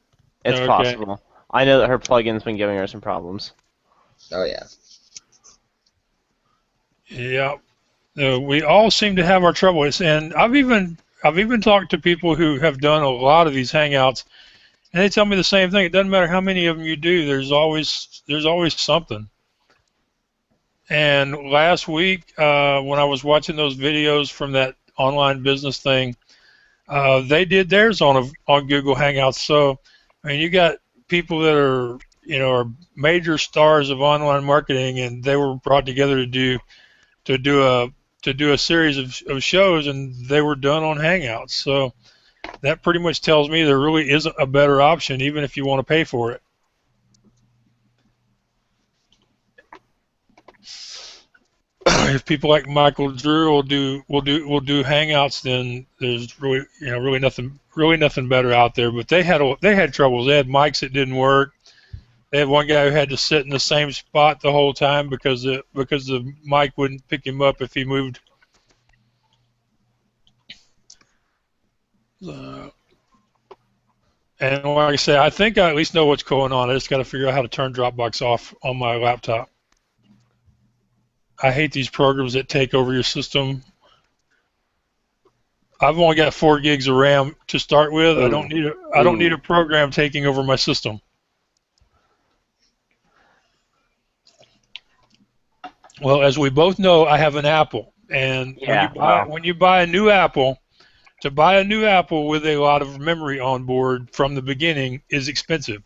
It's possible. I know that her plugin's been giving her some problems. Oh yeah. Yeah. We all seem to have our troubles, and I've even talked to people who have done a lot of these Hangouts, and they tell me the same thing. It doesn't matter how many of them you do. There's always something. And last week, when I was watching those videos from that online business thing, they did theirs on Google Hangouts. So, I mean, you got people that are major stars of online marketing, and they were brought together to do a series of shows, and they were done on Hangouts. So that pretty much tells me there really isn't a better option, even if you want to pay for it. If people like Michael Drew will do Hangouts, then there's really nothing better out there. But they had troubles. They had mics that didn't work. They had one guy who had to sit in the same spot the whole time because the mic wouldn't pick him up if he moved. And like I say, I think I at least know what's going on. I just got to figure out how to turn Dropbox off on my laptop. I hate these programs that take over your system. I've only got 4 gigs of RAM to start with. I don't need a program taking over my system. Well, as we both know, I have an Apple, and when you buy a new Apple, to buy a new Apple with a lot of memory on board from the beginning is expensive.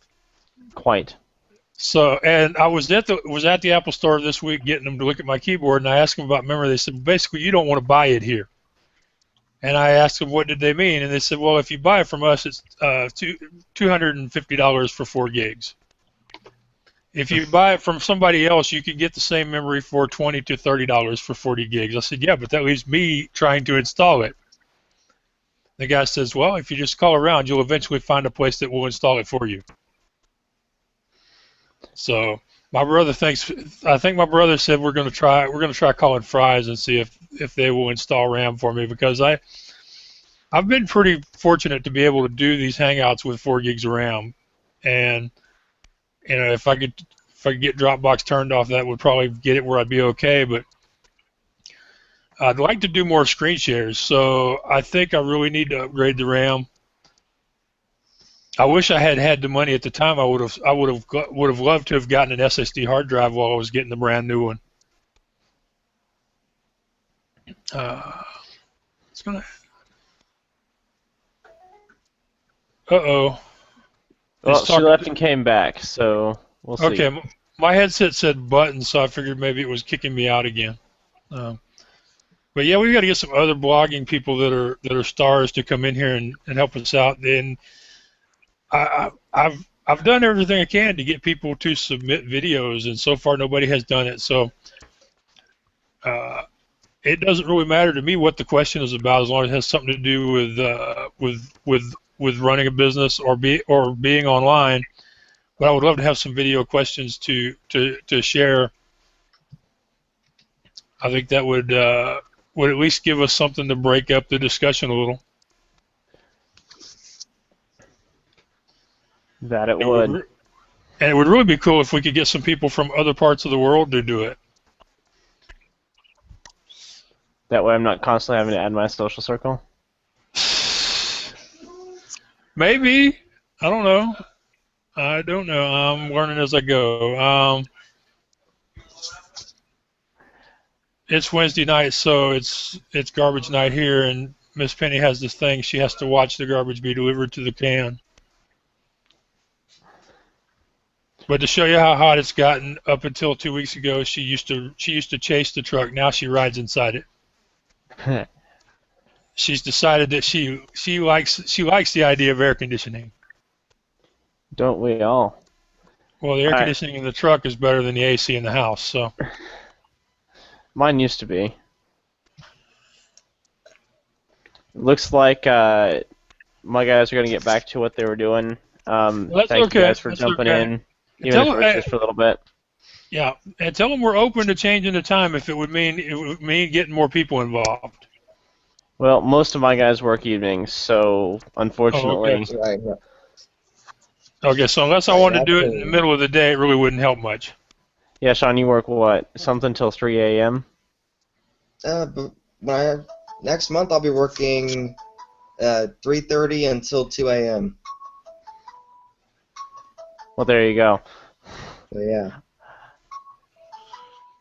Quite. So, and I was at the Apple Store this week getting them to look at my keyboard, and I asked them about memory. They said, basically, you don't want to buy it here. And I asked them what did they mean, and they said, well, if you buy it from us, it's $250 for 4 gigs. If you buy it from somebody else, you can get the same memory for $20 to $30 for 40 gigs. I said, yeah, but that leaves me trying to install it. The guy says, well, if you just call around, you'll eventually find a place that will install it for you. So my brother I think my brother said we're going to try calling Fry's and see if they will install RAM for me, because I've been pretty fortunate to be able to do these Hangouts with 4 gigs of RAM, and if I could get Dropbox turned off, that would probably get it where I'd be okay. But I'd like to do more screen shares, so I think I really need to upgrade the RAM. I wish I had the money at the time. I would have loved to have gotten an SSD hard drive while I was getting the brand new one. It's gonna. Well, she left and came back, so we'll see. Okay, my headset said button, so I figured maybe it was kicking me out again. But yeah, we've got to get some other blogging people that are stars to come in here and help us out. And I've done everything I can to get people to submit videos, and so far nobody has done it. So it doesn't really matter to me what the question is about, as long as it has something to do with running a business or being online. But I would love to have some video questions to share. I think that would at least give us something to break up the discussion a little. That it would. And it would really be cool if we could get some people from other parts of the world to do it. That way I'm not constantly having to add my social circle. Maybe. I don't know. I'm learning as I go. It's Wednesday night, so it's garbage night here, and Miss Penny has this thing. She has to watch the garbage be delivered to the can. But to show you how hot it's gotten, up until 2 weeks ago, she used to chase the truck. Now she rides inside it. She's decided that she likes the idea of air conditioning. Don't we all? Well, the air All right. conditioning in the truck is better than the AC in the house. So Mine used to be. Looks like my guys are going to get back to what they were doing. that's Thank okay. you guys for That's jumping okay. in, even Tell if it was just for a little bit. Yeah, and tell them we're open to changing the time if it would mean getting more people involved. Well, most of my guys work evenings, so Oh, unfortunately, okay. Right. Yeah. Okay, so unless I Right, wanted to do it in the absolutely. middle of the day, it really wouldn't help much. yeah, Sean, you work what? Something till 3 a.m.? But next month I'll be working 3:30 until 2 a.m. Well, there you go. So yeah.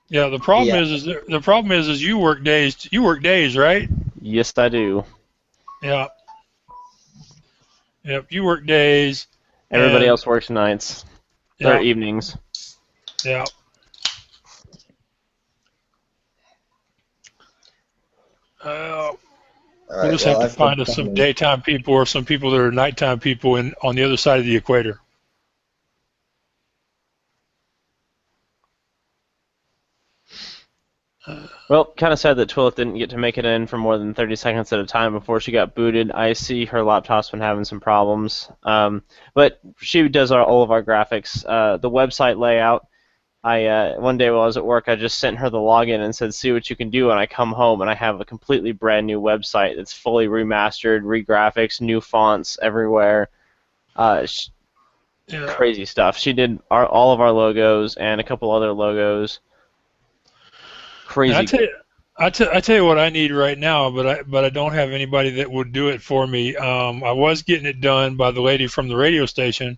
Yeah, the problem Yeah. is you work days. You work days, right? Yes, I do. Yeah. Yep, you work days. Everybody And else works nights. Or yeah, evenings. yeah. All We'll right. just Well, have to I've been find us some coming. daytime people or some people that are nighttime people on the other side of the equator. Well, kind of sad that Twilith didn't get to make it in for more than 30 seconds at a time before she got booted. I see her laptop's been having some problems. But she does all of our graphics. The website layout, one day while I was at work, I just sent her the login and said, see what you can do, and I come home and I have a completely brand new website that's fully remastered, re-graphics, new fonts everywhere. Yeah. Crazy stuff. She did all of our logos and a couple other logos. Crazy. I tell you what I need right now, but I don't have anybody that would do it for me. I was getting it done by the lady from the radio station,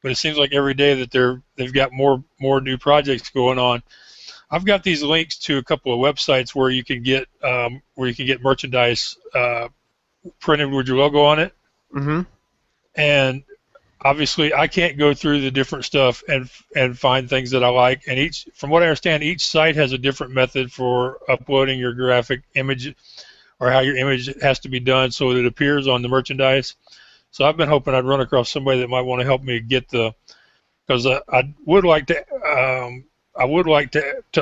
but it seems like every day that they've got more new projects going on. I've got these links to a couple of websites where you can get merchandise printed with your logo on it, Mm-hmm. and obviously I can't go through the different stuff and find things that I like. And from what I understand, each site has a different method for uploading your graphic image or how your image has to be done so that it appears on the merchandise. So I've been hoping I'd run across somebody that might want to help me get because I would like to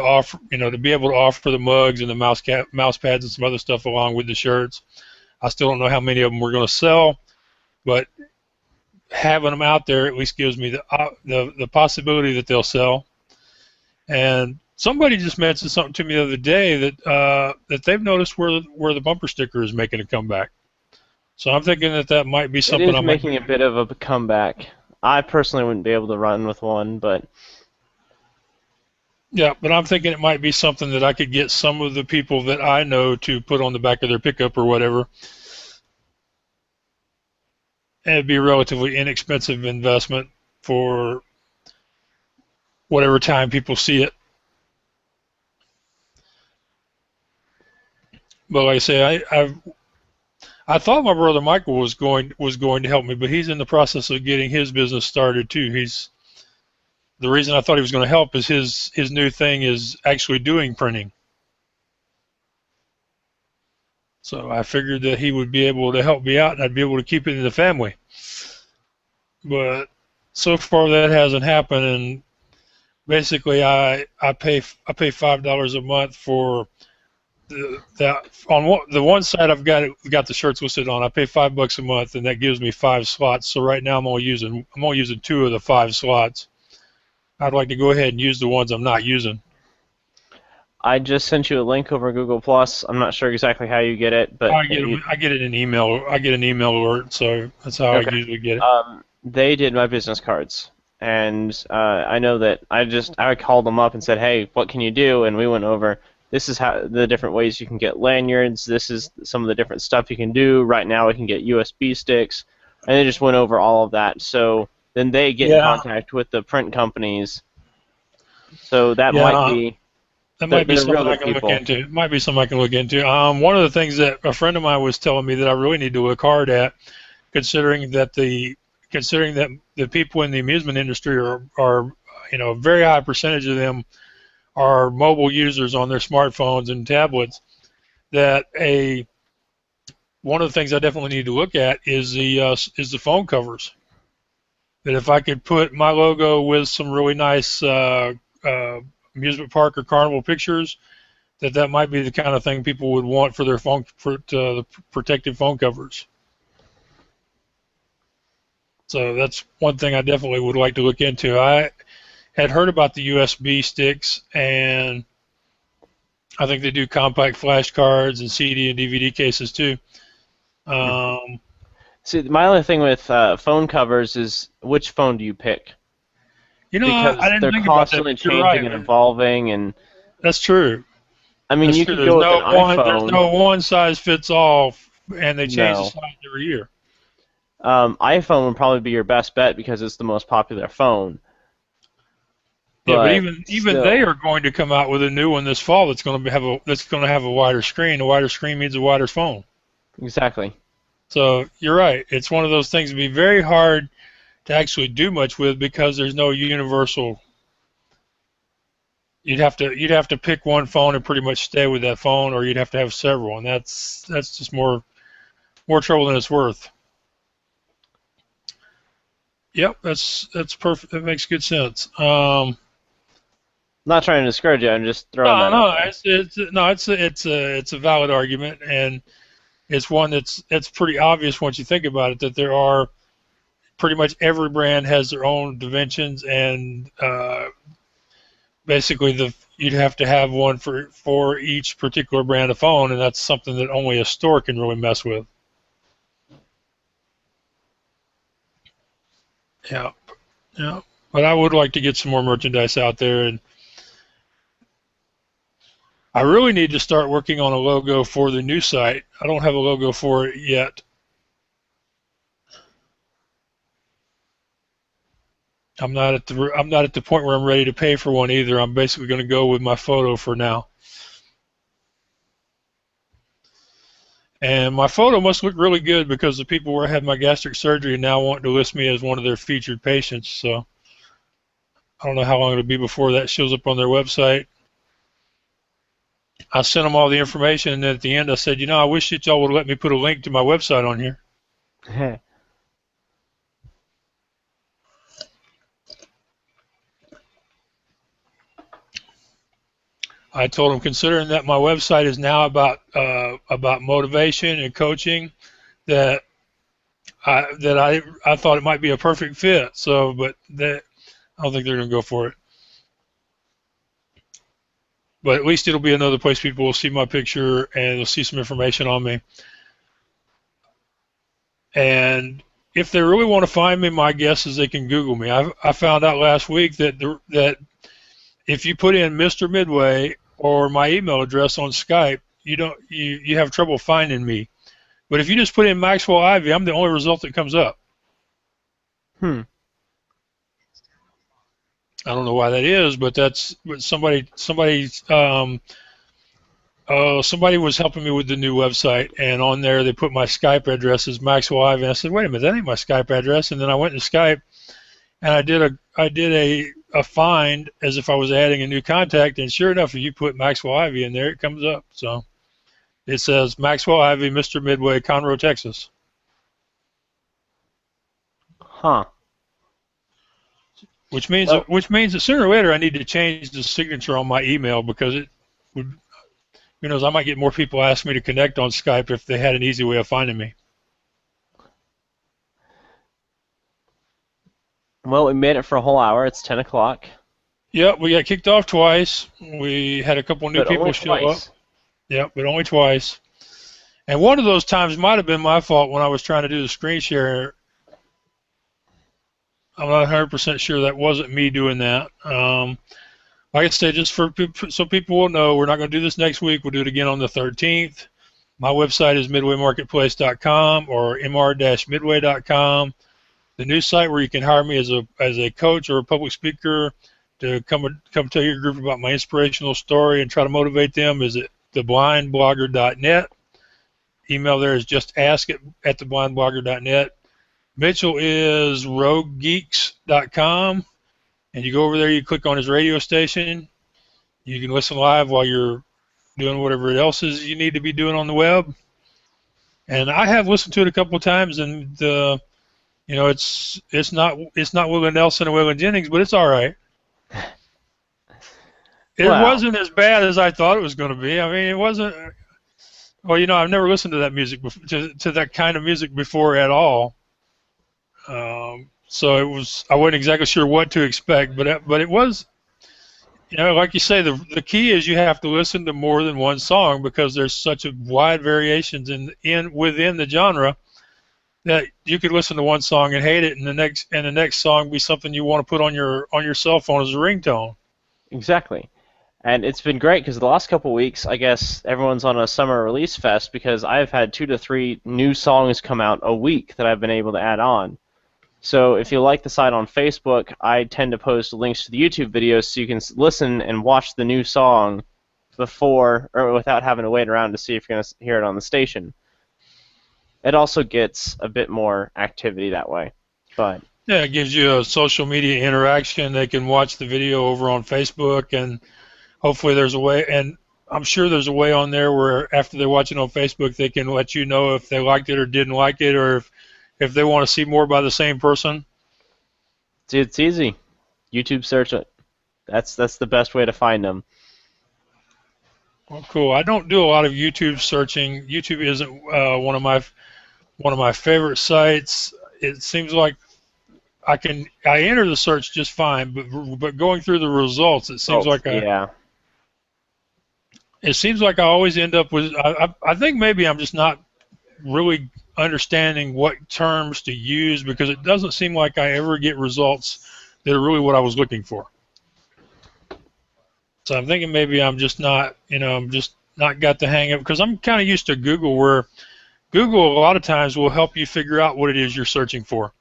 offer, to be able to offer the mugs and the mouse pads and some other stuff along with the shirts. I still don't know how many of them we're going to sell, but having them out there at least gives me the possibility that they'll sell. And somebody just mentioned something to me the other day that they've noticed where the bumper sticker is making a comeback. So I'm thinking that might be It something is I might. making a bit of a comeback. I personally wouldn't be able to run with one, but Yeah, but I'm thinking it might be something that I could get some of the people that I know to put on the back of their pickup or whatever. And it'd be a relatively inexpensive investment for whatever time people see it. But like I say, I thought my brother Michael was going to help me, but he's in the process of getting his business started too. The reason I thought he was going to help is his new thing is actually doing printing. So I figured that he would be able to help me out and I'd be able to keep it in the family. But so far that hasn't happened, and basically I pay $5 a month for the one side I've got the shirts listed on. I pay $5 a month, and that gives me 5 slots. So right now I'm only using 2 of the 5 slots. I'd like to go ahead and use the ones I'm not using. I just sent you a link over Google Plus. I'm not sure exactly how you get it, but I get it in email. I get an email alert, so that's how okay. I usually get it. They did my business cards, and I know that I called them up and said, hey, what can you do? And we went over, this is how the different ways you can get lanyards, this is some of the different stuff you can do. Right now we can get USB sticks, and they just went over all of that. So then they get in contact with the print companies. So that might be... That might be something I can people. look into. It might be something I can look into. One of the things that a friend of mine was telling me that I really need to look hard at, considering considering that the people in the amusement industry are a very high percentage of them are mobile users on their smartphones and tablets, that one of the things I definitely need to look at is the phone covers. That if I could put my logo with some really nice amusement park or carnival pictures, that might be the kind of thing people would want for their the protective phone covers. So that's one thing I definitely would like to look into. I had heard about the USB sticks, and I think they do compact flash cards and CD and DVD cases too. See, my only thing with phone covers is which phone do you pick? Because I didn't they're think about that. constantly But you're changing right, and man. evolving, and That's true. I mean, That's you true. could go with an iPhone. There's no one size fits all, and they change the No. size every year. iPhone would probably be your best bet because it's the most popular phone. Yeah, but But even still. they are going to come out with a new one this fall that's going to have a wider screen. A wider screen means a wider phone. Exactly. So you're right. It's one of those things that would be very hard to actually do much with because there's no universal. You'd have to pick one phone and pretty much stay with that phone, or you'd have to have several, and that's just more trouble than it's worth. Yep, that's perfect. That makes good sense. I'm not trying to discourage you. I'm just throwing that out there. It's a valid argument, and it's one that's pretty obvious once you think about it, that there are pretty much every brand has their own dimensions, and basically you'd have to have one for each particular brand of phone, and that's something that only a store can really mess with. Yeah. But I would like to get some more merchandise out there, and I really need to start working on a logo for the new site. I don't have a logo for it yet. I'm not at the point where I'm ready to pay for one either. I'm basically going to go with my photo for now. And my photo must look really good because the people where I had my gastric surgery now want to list me as one of their featured patients. So I don't know how long it'll be before that shows up on their website. I sent them all the information, and then at the end I said, I wish that y'all would let me put a link to my website on here. I told them, considering that my website is now about motivation and coaching, that I thought it might be a perfect fit. So, but I don't think they're going to go for it. But at least it'll be another place people will see my picture and they'll see some information on me. And if they really want to find me, my guess is they can Google me. I found out last week that if you put in Mr. Midway or my email address on Skype, you have trouble finding me. But if you just put in Maxwell Ivy, I'm the only result that comes up. I don't know why that is, but that's somebody was helping me with the new website, and on there they put my Skype address as Maxwell Ivy. And I said, wait a minute, that ain't my Skype address. And then I went to Skype, and I did a find as if I was adding a new contact, and sure enough, if you put Maxwell Ivy in there, it comes up. So it says Maxwell Ivy, Mr. Midway, Conroe, Texas. Huh. Which means that sooner or later I need to change the signature on my email, because it would, I might get more people ask me to connect on Skype if they had an easy way of finding me. Well, we made it for a whole hour. It's 10 o'clock. Yep, we got kicked off twice. We had a couple new people show up. Yep, but only twice. And one of those times might have been my fault when I was trying to do the screen share. I'm not 100% sure that wasn't me doing that. Like I said, just so people will know, we're not going to do this next week. We'll do it again on the 13th. My website is midwaymarketplace.com or mr-midway.com. The new site where you can hire me as a coach or a public speaker to come tell your group about my inspirational story and try to motivate them is at theblindblogger.net. Email there is just ask at theblindblogger.net. Mitchell is roguegeeks.com, and you go over there, you click on his radio station. You can listen live while you're doing whatever else is you need to be doing on the web. And I have listened to it a couple of times, and it's not Willie Nelson and Waylon Jennings, but it's all right. It wasn't as bad as I thought it was going to be. I mean, it wasn't. Well, I've never listened to that music to that kind of music before at all. So it was. I wasn't exactly sure what to expect, but it was. Like you say, the key is you have to listen to more than one song because there's such a wide variations within the genre that you could listen to one song and hate it, and the next song be something you want to put on your cell phone as a ringtone. Exactly. And it's been great because the last couple of weeks, I guess everyone's on a summer release fest because I've had 2 to 3 new songs come out a week that I've been able to add on. So if you like the site on Facebook, I tend to post links to the YouTube videos so you can listen and watch the new song before or without having to wait around to see if you're going to hear it on the station. It also gets a bit more activity that way. But yeah, it gives you a social media interaction. They can watch the video over on Facebook, and hopefully there's a way, and I'm sure there's a way on there where after they're watching on Facebook, they can let you know if they liked it or didn't like it, or if they want to see more by the same person. It's easy. YouTube search it. That's the best way to find them. Well, cool. I don't do a lot of YouTube searching. YouTube isn't one of my favorite sites. It seems like I enter the search just fine, but going through the results, it seems it seems like I always end up with. I think maybe I'm just not really understanding what terms to use because it doesn't seem like I ever get results that are really what I was looking for. So I'm thinking maybe I'm just not, I'm just not got the hang of it because I'm kind of used to Google, where Google a lot of times will help you figure out what it is you're searching for.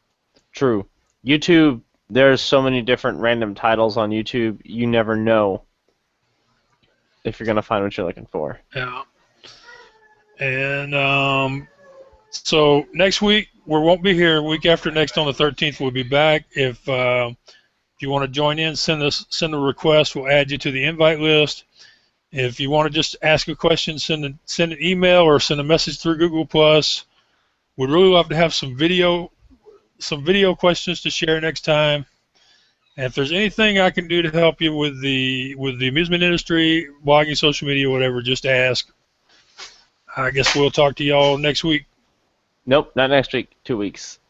True. YouTube, there's so many different random titles on YouTube, you never know if you're going to find what you're looking for. Yeah. And so next week, we won't be here. Week after next on the 13th, we'll be back. If you want to join in, send a request. We'll add you to the invite list. If you want to just ask a question, send an email or send a message through Google+. We'd really love to have some video questions to share next time. And if there's anything I can do to help you with the amusement industry, blogging, social media, whatever, just ask. I guess we'll talk to y'all next week. Nope, not next week. 2 weeks.